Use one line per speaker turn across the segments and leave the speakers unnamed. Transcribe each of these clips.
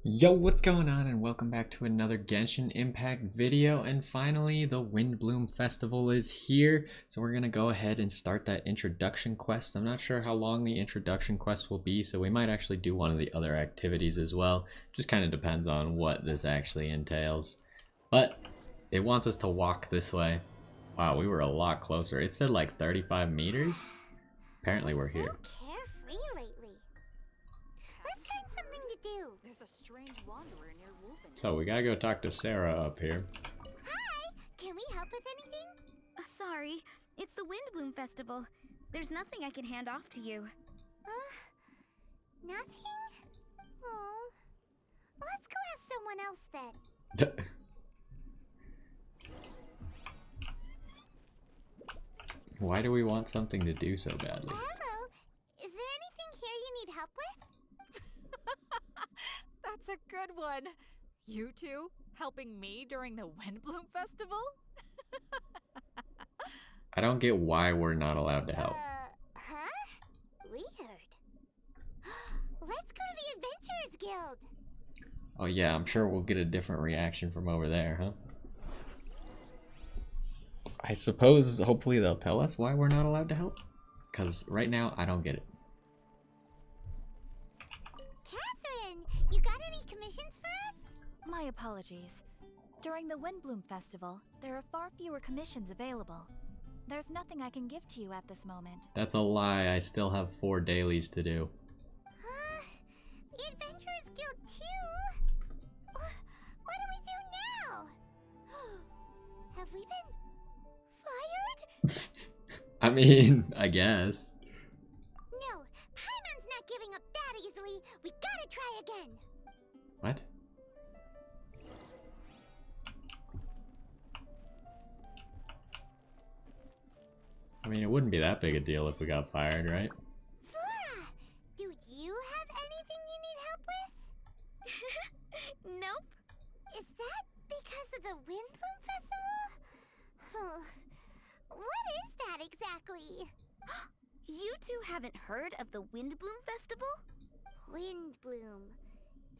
Yo, what's going on, and welcome back to another Genshin Impact video. And finally, the Windblume Festival is here, so we're gonna go ahead and start that introduction quest. I'm not sure how long the introduction quest will be, so we might actually do one of the other activities as well. Just kind of depends on what this actually entails. But it wants us to walk this way. Wow, we were a lot closer. It said like 35 meters. Apparently we're here.
Carefree lately. Let's find something to do.
There's a strange wanderer near Wolfen.
So we gotta go talk to Sarah up here.
Hi, can we help with anything?
Sorry, it's the Windblume Festival. There's nothing I can hand off to you.
Nothing? Oh. Let's go ask someone else then.
Why do we want something to do so badly?
Hello, is there anything here you need help with?
That's a good one. You two helping me during the Windblume Festival?
I don't get why we're not allowed to help.
Huh? Weird. Let's go to the Adventurers Guild.
Oh yeah, I'm sure we'll get a different reaction from over there, huh? I suppose, hopefully they'll tell us why we're not allowed to help. Because right now, I don't get it.
Catherine, you got any commissions for us?
My apologies. During the Windblume Festival, there are far fewer commissions available. There's nothing I can give to you at this moment.
That's a lie, I still have 4 dailies to do.
The Adventurers Guild too? What do we do now? Have we been fired?
I mean, I guess.
No, Paimon's not giving up that easily. We gotta try again.
What? I mean, it wouldn't be that big a deal if we got fired, right?
Flora, do you have anything you need help with?
Nope.
Is that because of the Windblume Festival? What is that exactly?
You two haven't heard of the Windblume Festival?
Windblume.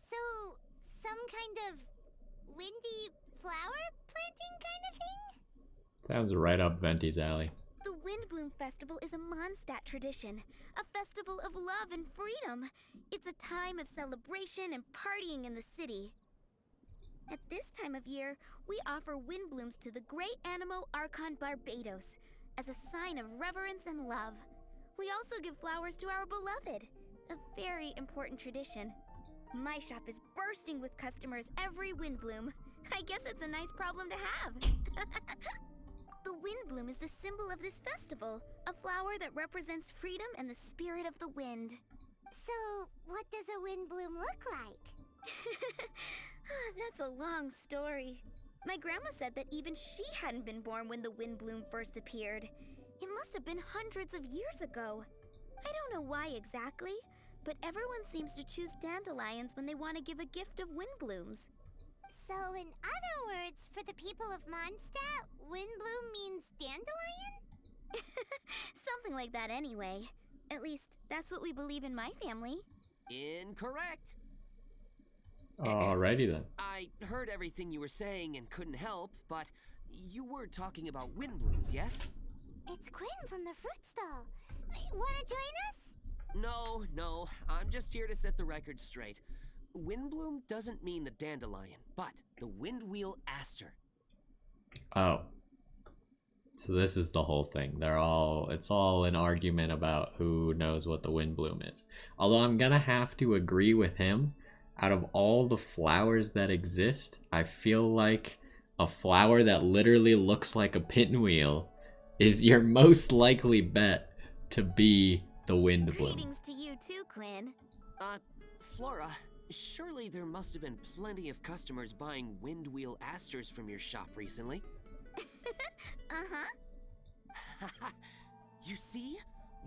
So, some kind of windy flower planting kind of thing?
Sounds right up Venti's alley.
The Windblume Festival is a Mondstadt tradition, a festival of love and freedom. It's a time of celebration and partying in the city. At this time of year, we offer windblooms to the great Animo Archon Barbados as a sign of reverence and love. We also give flowers to our beloved, a very important tradition. My shop is bursting with customers every Windblume. I guess it's a nice problem to have. The Windblume is the symbol of this festival, a flower that represents freedom and the spirit of the wind.
So, what does a windbloom look like?
That's a long story. My grandma said that even she hadn't been born when the Windblume first appeared. It must have been hundreds of years ago. I don't know why exactly, but everyone seems to choose dandelions when they want to give a gift of windblooms.
So, in other words, for the people of Mondstadt, windbloom means dandelion?
Something like that anyway. At least, that's what we believe in my family.
Incorrect.
Alrighty then.
I heard everything you were saying and couldn't help, but you were talking about windblooms, yes?
It's Quinn from the fruit stall. Wanna join us?
No, I'm just here to set the record straight. Windbloom doesn't mean the dandelion, but the windwheel aster.
Oh. So this is the whole thing. It's all an argument about who knows what the Windblume is. Although I'm gonna have to agree with him. Out of all the flowers that exist, I feel like a flower that literally looks like a pinwheel is your most likely bet to be the Windbloom.
Greetings to you too, Quinn.
Flora, surely there must have been plenty of customers buying windwheel asters from your shop recently.
Uh-huh.
You see?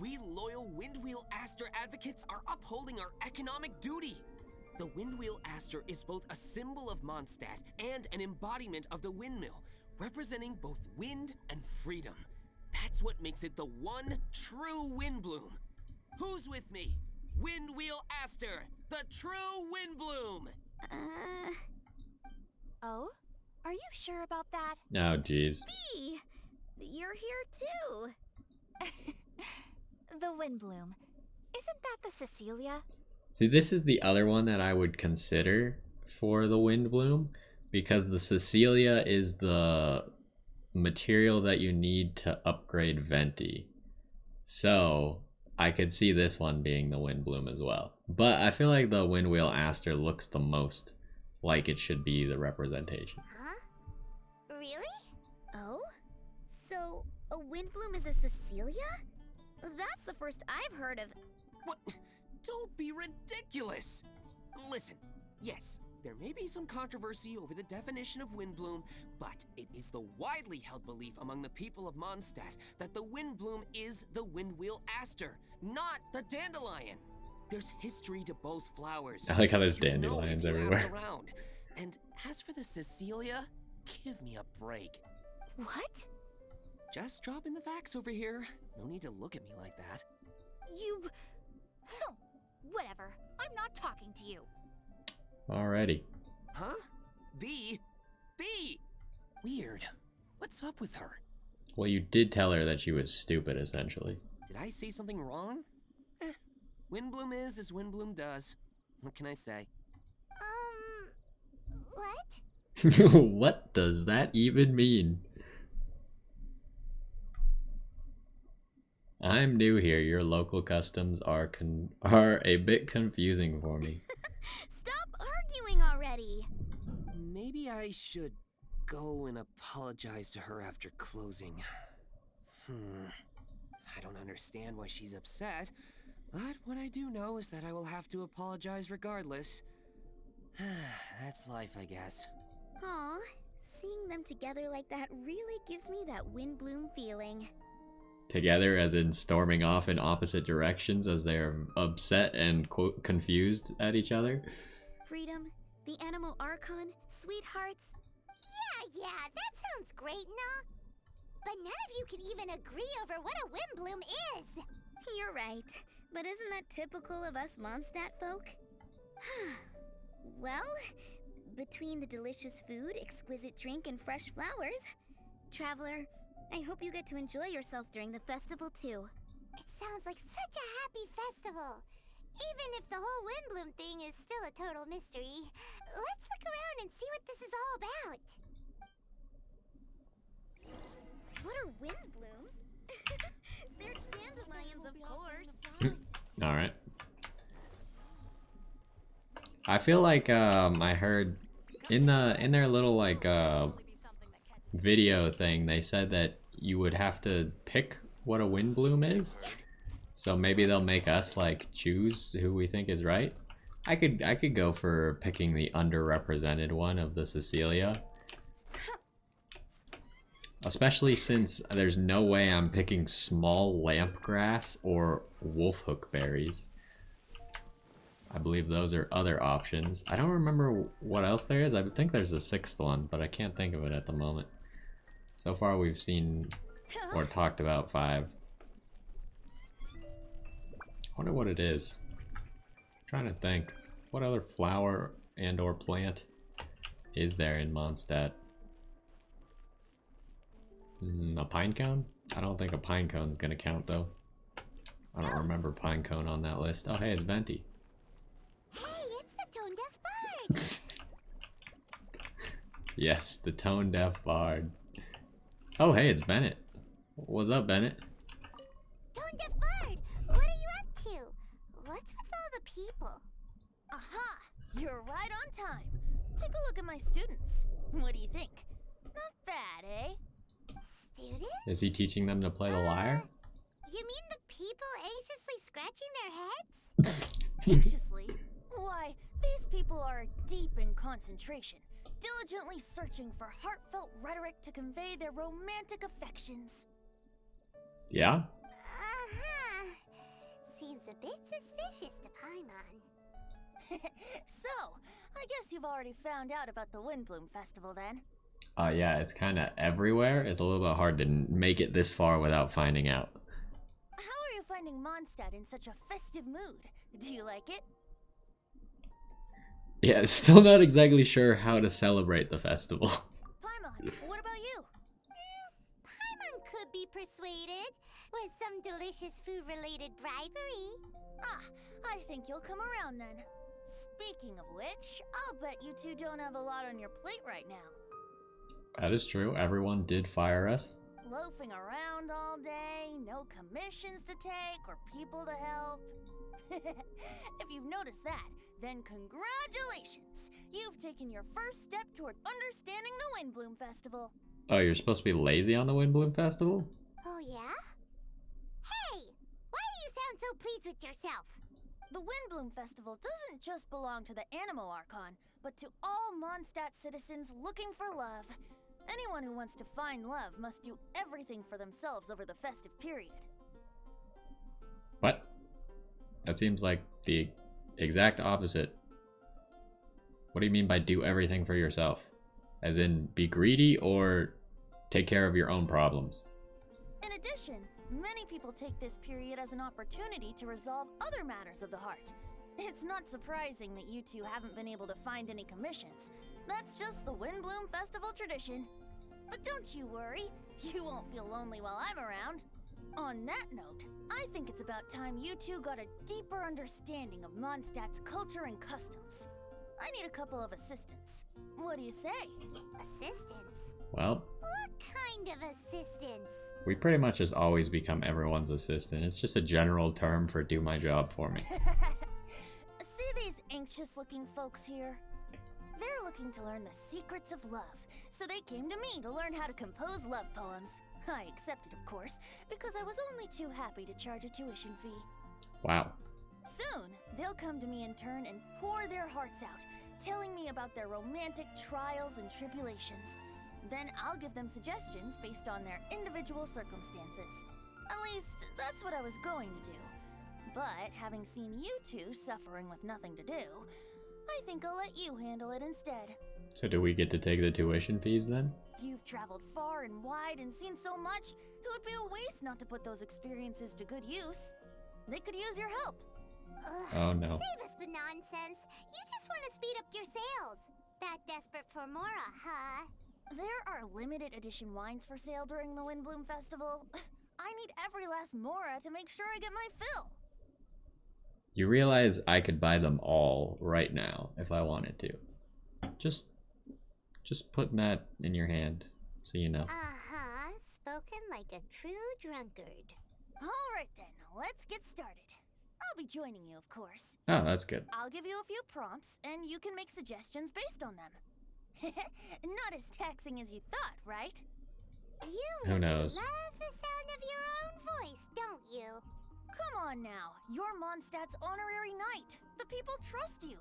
We loyal windwheel aster advocates are upholding our economic duty. The windwheel aster is both a symbol of Mondstadt and an embodiment of the windmill, representing both wind and freedom. That's what makes it the one true windbloom. Who's with me? Windwheel aster, the true Windblume.
Oh?
Are you sure about that?
Oh, jeez.
B! You're here too!
The Windblume. Isn't that the Cecilia?
See, this is the other one that I would consider for the Windblume, because the Cecilia is the material that you need to upgrade Venti. So I could see this one being the Windblume as well. But I feel like the Windwheel Aster looks the most like it should be the representation.
Huh? Really?
Oh? So, a Windblume is a Cecilia? That's the first I've heard of.
What? Don't be ridiculous! Listen, yes, there may be some controversy over the definition of Windblume, but it is the widely held belief among the people of Mondstadt that the Windblume is the Windwheel Aster, not the dandelion. There's history to both flowers.
I like how there's
You know
dandelions
if you ask
everywhere.
around. And as for the Cecilia, give me a break.
What?
Just dropping the facts over here. No need to look at me like that.
You... Whatever. I'm not talking to you.
Alrighty.
Huh? B? Weird. What's up with her?
Well, you did tell her that she was stupid, essentially.
Did I say something wrong? Windblume is as Windblume does. What can I say?
What?
What does that even mean? I'm new here. Your local customs are a bit confusing for me.
Stop arguing already!
Maybe I should go and apologize to her after closing. I don't understand why she's upset, but what I do know is that I will have to apologize regardless. That's life, I guess.
Aw, seeing them together like that really gives me that Windblume feeling.
Together, as in storming off in opposite directions as they're upset and quote confused at each other.
Freedom, the Animal Archon, sweethearts.
Yeah, that sounds great, nah? But none of you can even agree over what a Windblume is.
You're right, but isn't that typical of us Mondstadt folk? Well, between the delicious food, exquisite drink, and fresh flowers, Traveler, I hope you get to enjoy yourself during the festival too.
It sounds like such a happy festival. Even if the whole Windblume thing is still a total mystery, let's look around and see what this is all about.
What are Windblooms? They're dandelions, of course.
Alright. I feel like I heard in their little like video thing, they said that you would have to pick what a Windblume is. So maybe they'll make us like choose who we think is right. I could go for picking the underrepresented one of the Cecilia. Especially since there's no way I'm picking small lampgrass or wolfhook berries. I believe those are other options. I don't remember what else there is. I think there's a sixth one, but I can't think of it at the moment. So far we've seen or talked about 5. I wonder what it is. I'm trying to think. What other flower and or plant is there in Mondstadt? A pinecone? I don't think a pinecone's gonna count though. I don't remember pinecone on that list. Oh hey, it's Venti.
Hey, it's the Tone Deaf Bard.
Yes, the tone deaf bard. Oh hey, it's Bennett. What's up, Bennett?
Tone Deaf Bard, what are you up to? What's with all the people?
Aha! You're right on time. Take a look at my students. What do you think? Not bad, eh?
Students?
Is he teaching them to play the lyre?
You mean the people anxiously scratching their heads?
Anxiously? Why, these people are deep in concentration, diligently searching for heartfelt rhetoric to convey their romantic affections.
Yeah?
Uh-huh. Seems a bit suspicious to Paimon.
So, I guess you've already found out about the Windblume Festival then.
Yeah, it's kind of everywhere. It's a little bit hard to make it this far without finding out.
How are you finding Mondstadt in such a festive mood? Do you like it?
Yeah, still not exactly sure how to celebrate the festival.
Paimon, what about you?
Paimon could be persuaded with some delicious food-related bribery.
Ah, I think you'll come around then. Speaking of which, I'll bet you two don't have a lot on your plate right now.
That is true. Everyone did fire us.
Loafing around all day, no commissions to take or people to help. If you've noticed that, then congratulations! You've taken your first step toward understanding the Windblume Festival.
Oh, you're supposed to be lazy on the Windblume Festival?
Oh yeah? Hey! Why do you sound so pleased with yourself?
The Windblume Festival doesn't just belong to the Animo Archon, but to all Mondstadt citizens looking for love. Anyone who wants to find love must do everything for themselves over the festive period.
What? That seems like the exact opposite. What do you mean by do everything for yourself? As in, be greedy or take care of your own problems?
In addition, many people take this period as an opportunity to resolve other matters of the heart. It's not surprising that you two haven't been able to find any commissions. That's just the Windblume Festival tradition. But don't you worry, you won't feel lonely while I'm around. On that note, I think it's about time you two got a deeper understanding of Mondstadt's culture and customs. I need a couple of assistants. What do you say?
Assistance?
Well,
What kind of assistance?
we pretty much just always become everyone's assistant. It's just a general term for do my job for me.
See these anxious-looking folks here? They're looking to learn the secrets of love, so they came to me to learn how to compose love poems. I accepted, of course, because I was only too happy to charge a tuition fee.
Wow.
Soon, they'll come to me in turn and pour their hearts out, telling me about their romantic trials and tribulations. Then I'll give them suggestions based on their individual circumstances. At least, that's what I was going to do. But having seen you two suffering with nothing to do, I think I'll let you handle it instead.
So do we get to take the tuition fees then?
You've traveled far and wide and seen so much, it would be a waste not to put those experiences to good use. They could use your help.
Ugh,
Oh no.
Save us the nonsense. You just want to speed up your sales. That desperate for Mora, huh?
There are limited edition wines for sale during the Windblume Festival. I need every last Mora to make sure I get my fill.
You realize I could buy them all right now if I wanted to. Just putting that in your hand so you know.
Uh-huh. Spoken like a true drunkard.
All right then, let's get started. I'll be joining you, of course.
Oh, that's good.
I'll give you a few prompts, and you can make suggestions based on them. Not as taxing as you thought, right?
You
Who
really
knows?
love the sound of your own voice, don't you?
Come on now, you're Mondstadt's honorary knight. The people trust you.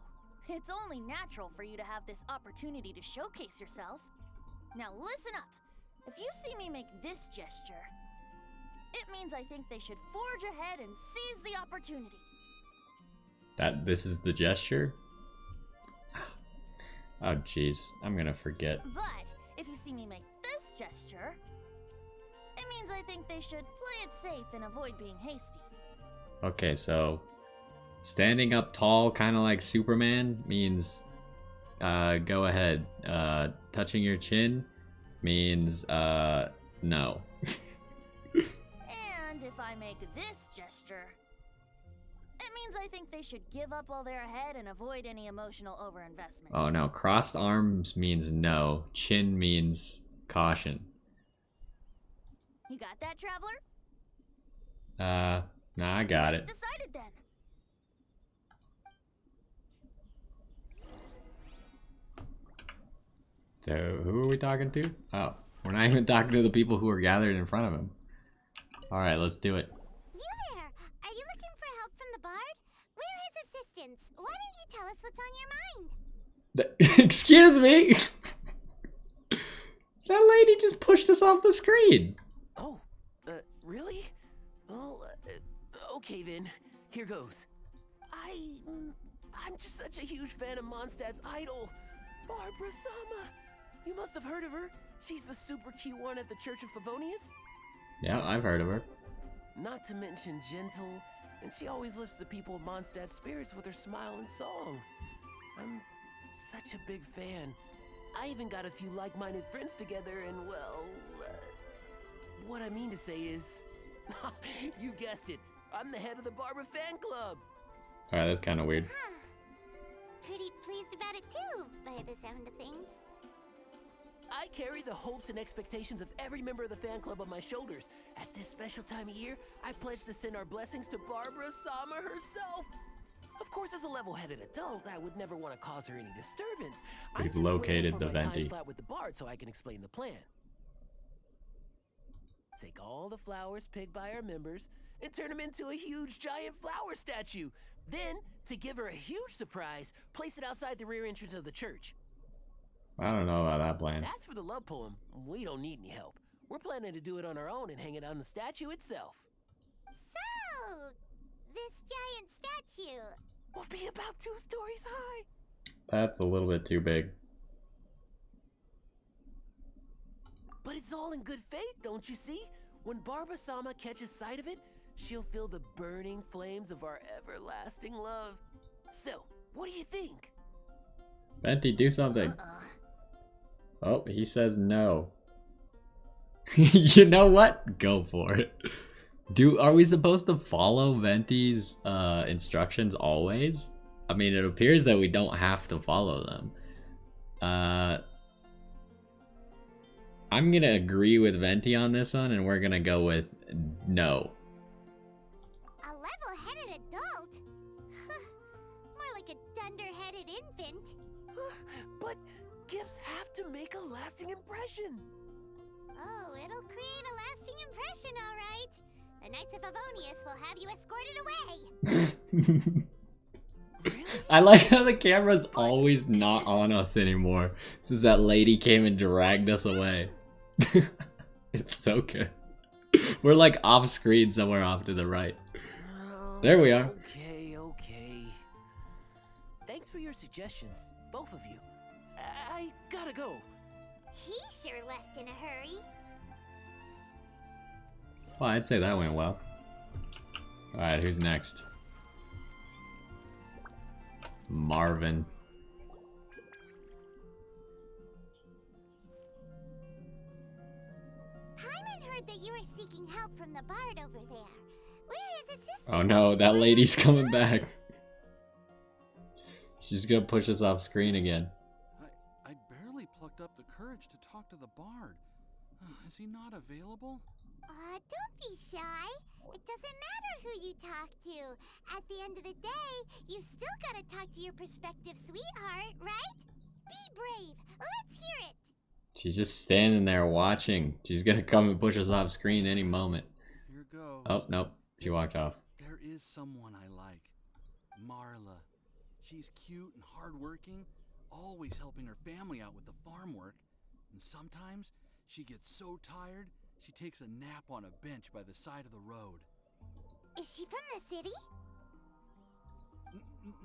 It's only natural for you to have this opportunity to showcase yourself. Now listen up. If you see me make this gesture, it means I think they should forge ahead and seize the opportunity.
This is the gesture? Oh jeez, I'm gonna forget.
But if you see me make this gesture, it means I think they should play it safe and avoid being hasty.
Okay, so standing up tall, kind of like Superman, means go ahead. Touching your chin means no.
And if I make this gesture, it means I think they should give up while they're ahead and avoid any emotional overinvestment.
Oh no, crossed arms means no. Chin means caution.
You got that, traveler?
Nah, I got it.
It's decided then.
So, who are we talking to? Oh, we're not even talking to the people who are gathered in front of him. Alright, let's do it.
You there! Are you looking for help from the bard? We're his assistants. Why don't you tell us what's on your mind?
Excuse me? That lady just pushed us off the screen.
Oh, really? Well, okay then. Here goes. I'm just such a huge fan of Mondstadt's idol, Barbara Sama. You must have heard of her. She's the super cute one at the Church of Favonius.
Yeah, I've heard of her.
Not to mention gentle, and she always lifts the people of Mondstadt's spirits with her smile and songs. I'm such a big fan. I even got a few like-minded friends together and, well, what I mean to say is, you guessed it, I'm the head of the Barber fan club.
Alright, that's kind of weird.
Huh. Pretty pleased about it too, by the sound of things.
I carry the hopes and expectations of every member of the fan club on my shoulders. At this special time of year, I pledge to send our blessings to Barbara Sama herself. Of course, as a level-headed adult, I would never want to cause her any disturbance. I'm
We've
just
located
waiting
the
for my time
Venti.
slot with the bard so I can explain the plan. Take all the flowers picked by our members and turn them into a huge giant flower statue. Then, to give her a huge surprise, place it outside the rear entrance of the church.
I don't know about that plan.
As for the love poem, we don't need any help. We're planning to do it on our own and hang it on the statue itself.
So, this giant statue.
Will be about 2 stories high.
That's a little bit too big.
But it's all in good faith, don't you see? When Barbara Sama catches sight of it, she'll feel the burning flames of our everlasting love. So, what do you think?
Venti, do something. Oh, he says no. You know what? Go for it. Are we supposed to follow Venti's instructions always? I mean, it appears that we don't have to follow them. I'm gonna agree with Venti on this one, and we're gonna go with no.
A level-headed adult? More like a dunder-headed infant.
But gifts have to make a lasting impression.
Oh, it'll create a lasting impression, all right. The Knights of Avonius will have you escorted away.
Really?
I like how the camera's always not on us anymore, since that lady came and dragged us away. It's so good. We're like off screen somewhere off to the right. There we are.
Okay. Thanks for your suggestions, both of you. I gotta go.
He sure left in a hurry.
Well, I'd say that went well. Alright, who's next? Marvin.
Paimon heard that you were seeking help from the bard over there. Where is his sister?
Oh no, that lady's coming back. She's gonna push us off screen again.
I barely plucked up the courage to talk to the bard. Is he not available?
Don't be shy. It doesn't matter who you talk to. At the end of the day, you've still gotta talk to your prospective sweetheart, right? Be brave. Let's hear it.
She's just standing there watching. She's gonna come and push us off screen any moment.
Here goes.
Oh, nope. She walked off.
There is someone I like. Marla. She's cute and hardworking, always helping her family out with the farm work. And sometimes she gets so tired, she takes a nap on a bench by the side of the road.
Is she from the city?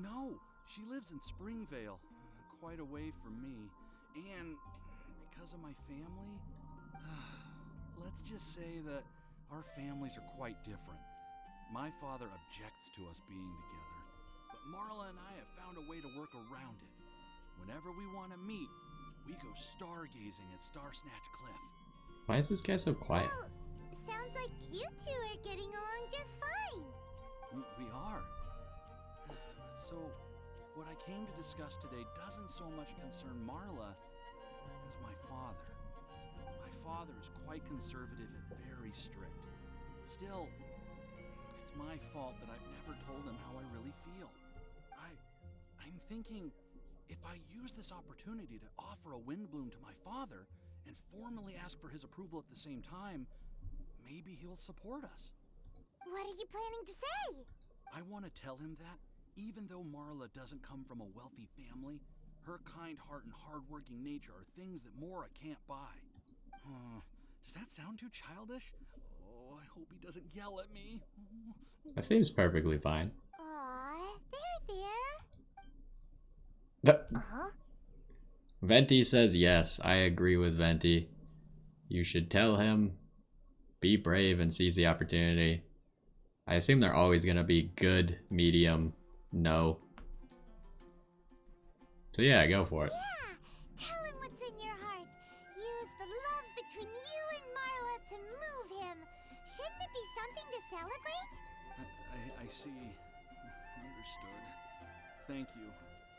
No, she lives in Springvale, quite away from me. And because of my family, let's just say that our families are quite different. My father objects to us being together, but Marla and I have found a way to work around it. Whenever we want to meet, we go stargazing at Star Snatch Cliff.
Why is this guy so quiet?
Well, sounds like you two are getting along just fine.
We are. So, what I came to discuss today doesn't so much concern Marla as my father. My father is quite conservative and very strict. Still, it's my fault that I've never told him how I really feel. I'm thinking, if I use this opportunity to offer a Windblume to my father and formally ask for his approval at the same time, maybe he'll support us.
What are you planning to say?
I want to tell him that, even though Marla doesn't come from a wealthy family, her kind heart and hardworking nature are things that Mora can't buy. Does that sound too childish? Oh, I hope he doesn't yell at me.
That seems perfectly fine.
Aw, there.
Uh-huh. Venti says yes. I agree with Venti. You should tell him, be brave and seize the opportunity. I assume they're always going to be good, medium, no. So yeah, go for it.
Yeah, tell him what's in your heart. Use the love between you and Marla to move him. Shouldn't it be something to celebrate?
I see. Understood. Thank you.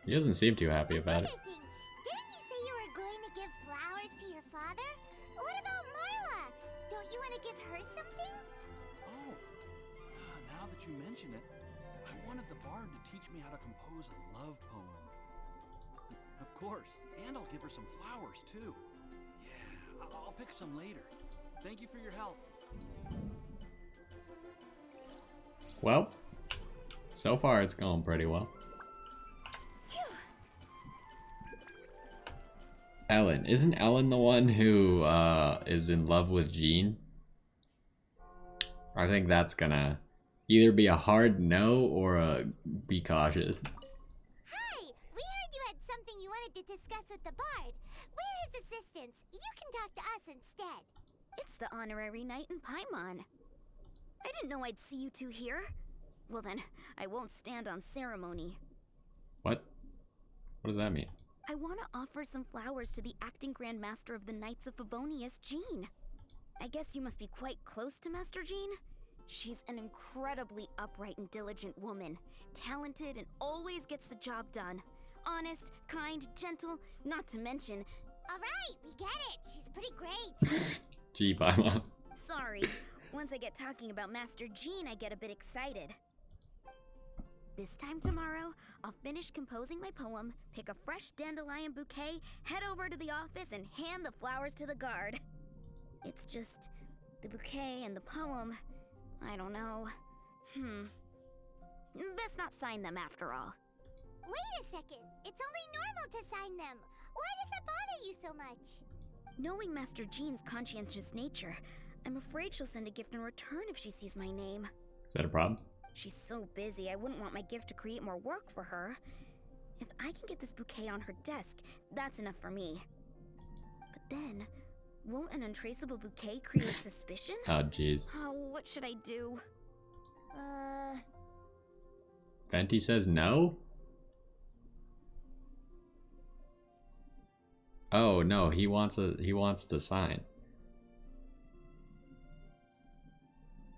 He doesn't seem too happy about it.
Another thing, didn't you say you were going to give flowers to your father? What about Marla? Don't you want to give her something?
Oh, now that you mention it, I wanted the bard to teach me how to compose a love poem. Of course, and I'll give her some flowers too. Yeah, I'll pick some later. Thank you for your help.
Well, so far it's going pretty well. Ellen. Isn't Ellen the one who is in love with Jean? I think that's gonna either be a hard no or a be cautious.
Hi, we heard you had something you wanted to discuss with the bard. We're his assistants. You can talk to us instead.
It's the honorary knight in Paimon. I didn't know I'd see you two here. Well then, I won't stand on ceremony.
What? What does that mean?
I want to offer some flowers to the acting Grand Master of the Knights of Favonius, Jean. I guess you must be quite close to Master Jean? She's an incredibly upright and diligent woman. Talented and always gets the job done. Honest, kind, gentle, not to mention...
Alright, we get it. She's pretty great.
Gee, Paimon.
Sorry. Once I get talking about Master Jean, I get a bit excited. This time tomorrow, I'll finish composing my poem, pick a fresh dandelion bouquet, head over to the office, and hand the flowers to the guard. It's just... the bouquet and the poem... I don't know. Best not sign them after all.
Wait a second. It's only normal to sign them. Why does that bother you so much?
Knowing Master Jean's conscientious nature, I'm afraid she'll send a gift in return if she sees my name.
Is that a problem?
She's so busy, I wouldn't want my gift to create more work for her. If I can get this bouquet on her desk, that's enough for me. But then, won't an untraceable bouquet create suspicion?
Oh, jeez.
Oh, what should I do?
Venti says no? Oh, no, he wants to sign.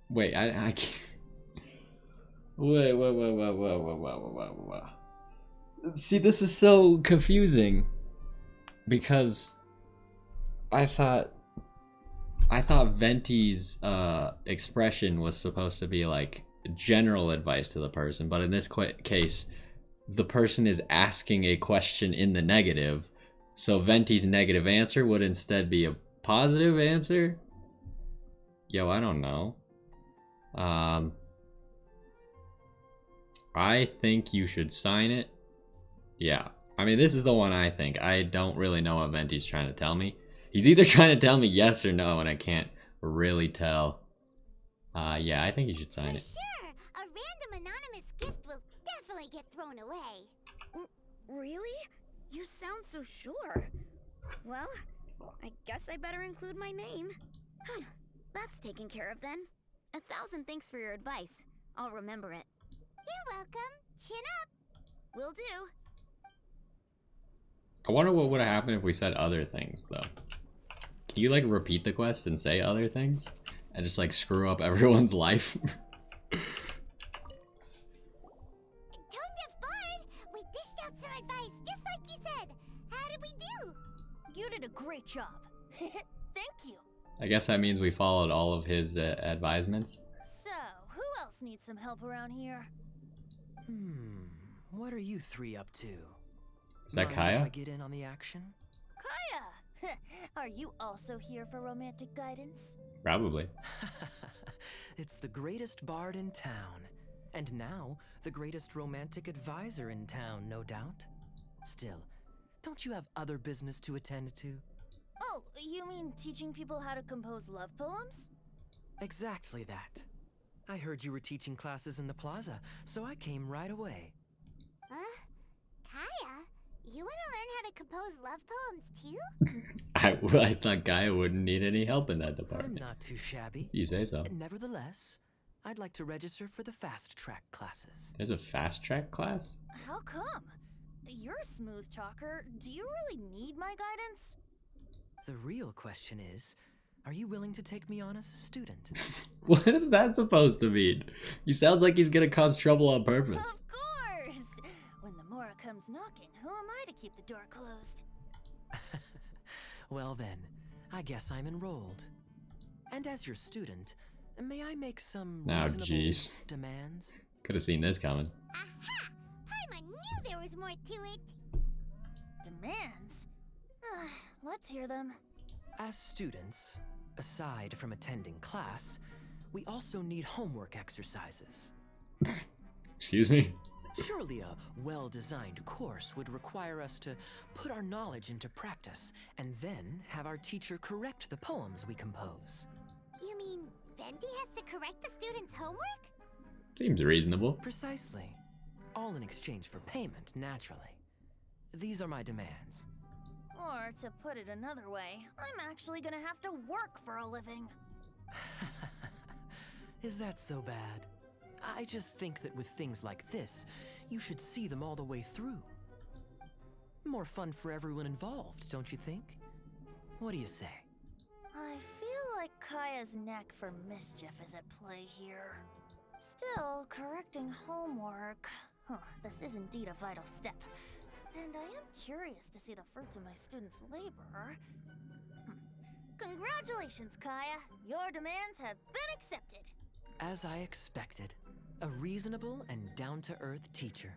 Wait, I can't... Wait. See, this is so confusing because I thought Venti's expression was supposed to be like general advice to the person, but in this case, the person is asking a question in the negative, so Venti's negative answer would instead be a positive answer. Yo, I don't know. I think you should sign it. Yeah. I mean, this is the one I think. I don't really know what Venti's trying to tell me. He's either trying to tell me yes or no, and I can't really tell. Yeah, I think you should sign it.
Sure, a random anonymous gift will definitely get thrown away.
Really? You sound so sure. Well, I guess I better include my name. That's taken care of then. 1,000 thanks for your advice. I'll remember it.
You're welcome. Chin up.
Will do.
I wonder what would have happened if we said other things, though. Can you, like, repeat the quest and say other things? And just, like, screw up everyone's life?
Tone Deaf Bard, we dished out some advice, just like you said. How did we do?
You did a great job. Thank you.
I guess that means we followed all of his advisements.
So, who else needs some help around here?
What are you three up to?
Is that
Mind
Kaya?
if I get in on the action?
Kaya! Are you also here for romantic guidance?
Probably.
It's the greatest bard in town. And now, the greatest romantic advisor in town, no doubt. Still, don't you have other business to attend to?
Oh, you mean teaching people how to compose love poems?
Exactly that. I heard you were teaching classes in the plaza, so I came right away.
Huh? Kaya, you want to learn how to compose love poems too?
I thought Kaya wouldn't need any help in that
I'm
department.
not too shabby.
You say so.
Nevertheless, I'd like to register for the fast track classes.
There's a fast track class?
How come? You're a smooth talker. Do you really need my guidance?
The real question is, are you willing to take me on as a student?
What is that supposed to mean? He sounds like he's gonna cause trouble on purpose.
Of course! When the Mora comes knocking, who am I to keep the door closed?
Well then, I guess I'm enrolled. And as your student, may I make some
Oh,
reasonable
jeez.
demands?
Could have seen this coming.
Aha! Paimon knew there was more to it.
Demands? Let's hear them.
As students, aside from attending class, we also need homework exercises.
Excuse me?
Surely a well-designed course would require us to put our knowledge into practice and then have our teacher correct the poems we compose.
You mean Venti has to correct the students' homework?
Seems reasonable.
Precisely. All in exchange for payment, naturally. These are my demands.
Or, to put it another way, I'm actually gonna have to work for a living.
Is that so bad? I just think that with things like this, you should see them all the way through. More fun for everyone involved, don't you think? What do you say?
I feel like Kaya's knack for mischief is at play here. Still, correcting homework. This is indeed a vital step. And I am curious to see the fruits of my students' labor. Congratulations, Kaya! Your demands have been accepted!
As I expected, a reasonable and down-to-earth teacher.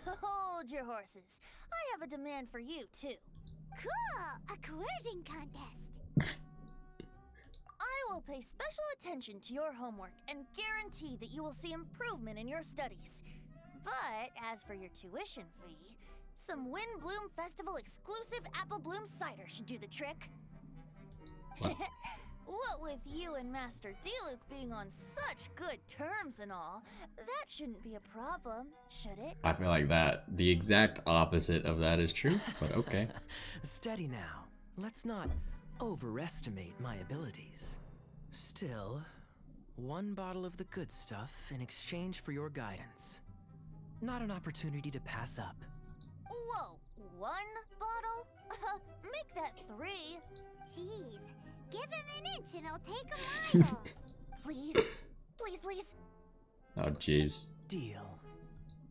Hold your horses. I have a demand for you, too.
Cool! A coercion contest.
I will pay special attention to your homework and guarantee that you will see improvement in your studies. But as for your tuition fee, some Windblume Festival exclusive Apple Bloom cider should do the trick. What with you and Master Diluc being on such good terms and all, that shouldn't be a problem, should it?
I feel like the exact opposite of that is true, but okay.
Steady now. Let's not overestimate my abilities. Still, one bottle of the good stuff in exchange for your guidance. Not an opportunity to pass up.
Whoa, one bottle? Make that 3.
Jeez, give him an inch and I'll take a mile.
Please, please, please.
Oh, jeez.
Deal.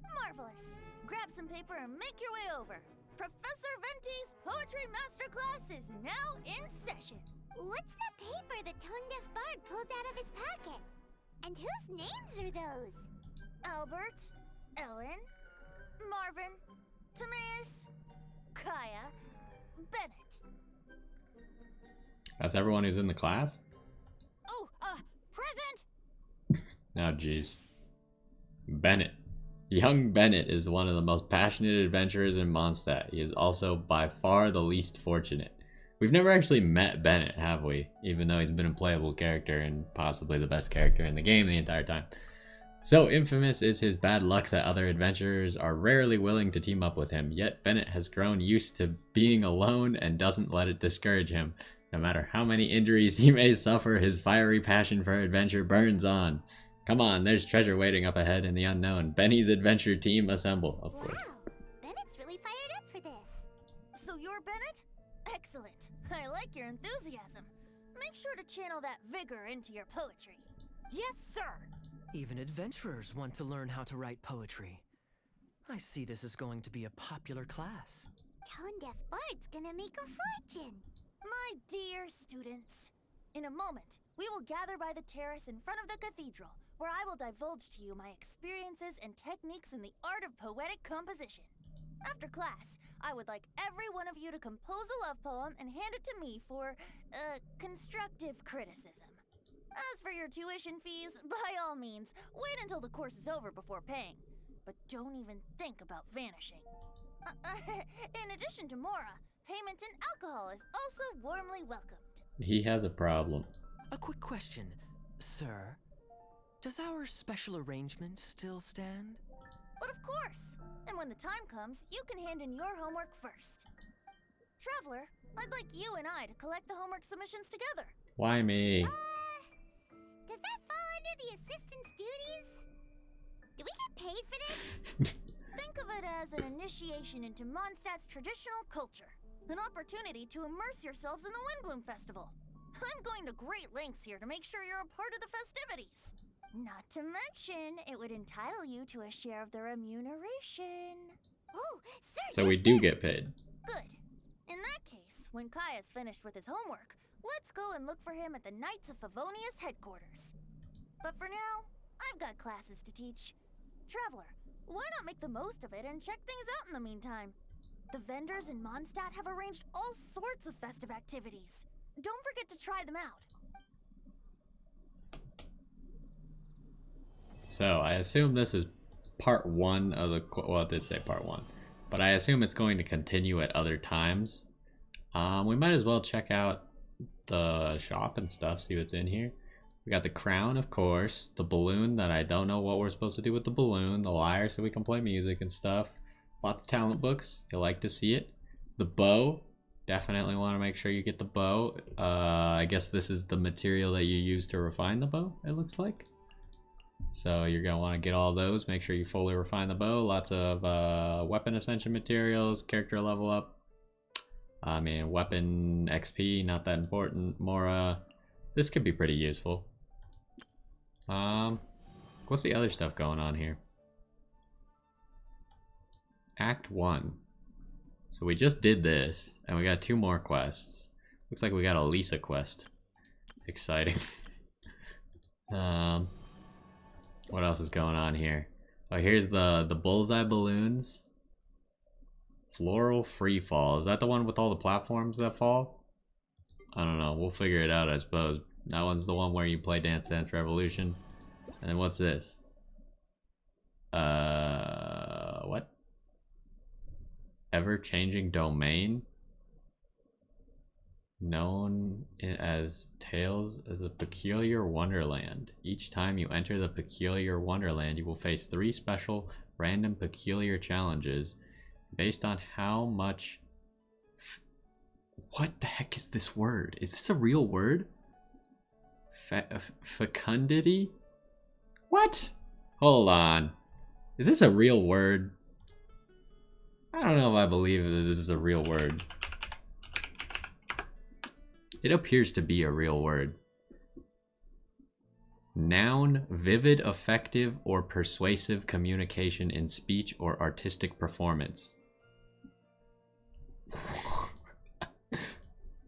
Marvelous. Grab some paper and make your way over. Professor Venti's Poetry Masterclass is now in session.
What's the paper the tone-deaf bard pulled out of his pocket? And whose names are those?
Albert, Ellen, Marvin, Timaeus, Kaya, Bennett.
That's everyone who's in the class?
Oh, present!
Oh, jeez. Bennett. Young Bennett is one of the most passionate adventurers in Mondstadt. He is also by far the least fortunate. We've never actually met Bennett, have we? Even though he's been a playable character and possibly the best character in the game the entire time. So infamous is his bad luck that other adventurers are rarely willing to team up with him, yet Bennett has grown used to being alone and doesn't let it discourage him. No matter how many injuries he may suffer, his fiery passion for adventure burns on. Come on, there's treasure waiting up ahead in the unknown. Benny's adventure team assemble, of course.
Wow, Bennett's really fired up for this.
So you're Bennett? Excellent. I like your enthusiasm. Make sure to channel that vigor into your poetry. Yes, sir!
Even adventurers want to learn how to write poetry. I see this is going to be a popular class.
Tone-deaf bard's gonna make a fortune.
My dear students, in a moment, we will gather by the terrace in front of the cathedral, where I will divulge to you my experiences and techniques in the art of poetic composition. After class, I would like every one of you to compose a love poem and hand it to me for, constructive criticism. As for your tuition fees, by all means, wait until the course is over before paying. But don't even think about vanishing. In addition to Mora, payment in alcohol is also warmly welcomed.
He has a problem.
A quick question, sir. Does our special arrangement still stand?
But of course! And when the time comes, you can hand in your homework first. Traveler, I'd like you and I to collect the homework submissions together.
Why me?
Does that fall under the assistant's duties? Do we get paid for this?
Think of it as an initiation into Mondstadt's traditional culture. An opportunity to immerse yourselves in the Windblume Festival. I'm going to great lengths here to make sure you're a part of the festivities. Not to mention, it would entitle you to a share of the remuneration.
Oh, sir.
So we do get paid.
Good. In that case, when Kai is finished with his homework, let's go and look for him at the Knights of Favonius headquarters. But for now, I've got classes to teach. Traveler, why not make the most of it and check things out in the meantime? The vendors in Mondstadt have arranged all sorts of festive activities. Don't forget to try them out.
So I assume this is part 1 of the, well, it did say part 1, but I assume it's going to continue at other times. We might as well check out the shop and stuff, see what's in here. We got the crown, of course, the balloon that I don't know what we're supposed to do with the balloon, the lyre so we can play music and stuff. Lots of talent books, you'll like to see it. The bow, definitely want to make sure you get the bow. I guess this is the material that you use to refine the bow, it looks like. So you're going to want to get all those, make sure you fully refine the bow. Lots of weapon ascension materials, character level up. I mean, weapon XP, not that important. More, this could be pretty useful. What's the other stuff going on here? Act 1. So we just did this, and we got 2 more quests. Looks like we got a Lisa quest. Exciting. What else is going on here? Oh, here's the bullseye balloons. Floral free fall. Is that the one with all the platforms that fall? I don't know. We'll figure it out, I suppose. That one's the one where you play Dance Dance Revolution. And then what's this? What? Ever-changing domain? Known as Tales as a Peculiar Wonderland. Each time you enter the Peculiar Wonderland, you will face 3 special random peculiar challenges based on how much... What the heck is this word? Is this a real word? Fecundity? What? Hold on. Is this a real word? I don't know if I believe that this is a real word. It appears to be a real word. Noun, vivid, effective, or persuasive communication in speech or artistic performance.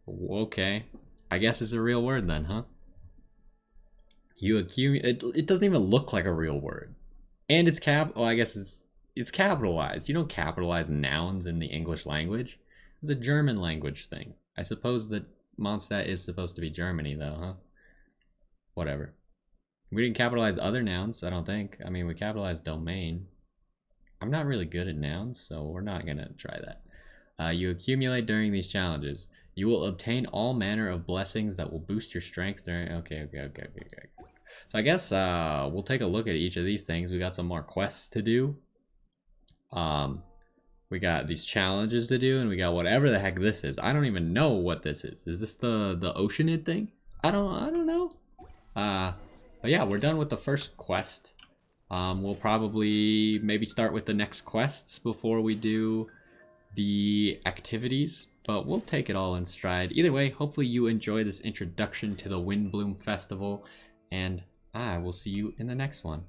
Okay. I guess it's a real word then, huh? You accumulate. It doesn't even look like a real word. And it's well, I guess it's capitalized. You don't capitalize nouns in the English language. It's a German language thing. I suppose that Mondstadt is supposed to be Germany though, huh? Whatever. We didn't capitalize other nouns, I don't think. I mean, we capitalized domain. I'm not really good at nouns, so we're not gonna try that. You accumulate during these challenges. You will obtain all manner of blessings that will boost your strength during... Okay. So I guess we'll take a look at each of these things. We got some more quests to do. We got these challenges to do, and we got whatever the heck this is. I don't even know what this is. Is this the Oceanid thing? I don't know. But yeah, we're done with the first quest. We'll probably maybe start with the next quests before we do the activities, but we'll take it all in stride. Either way, hopefully you enjoy this introduction to the Windblume Festival, and I will see you in the next one.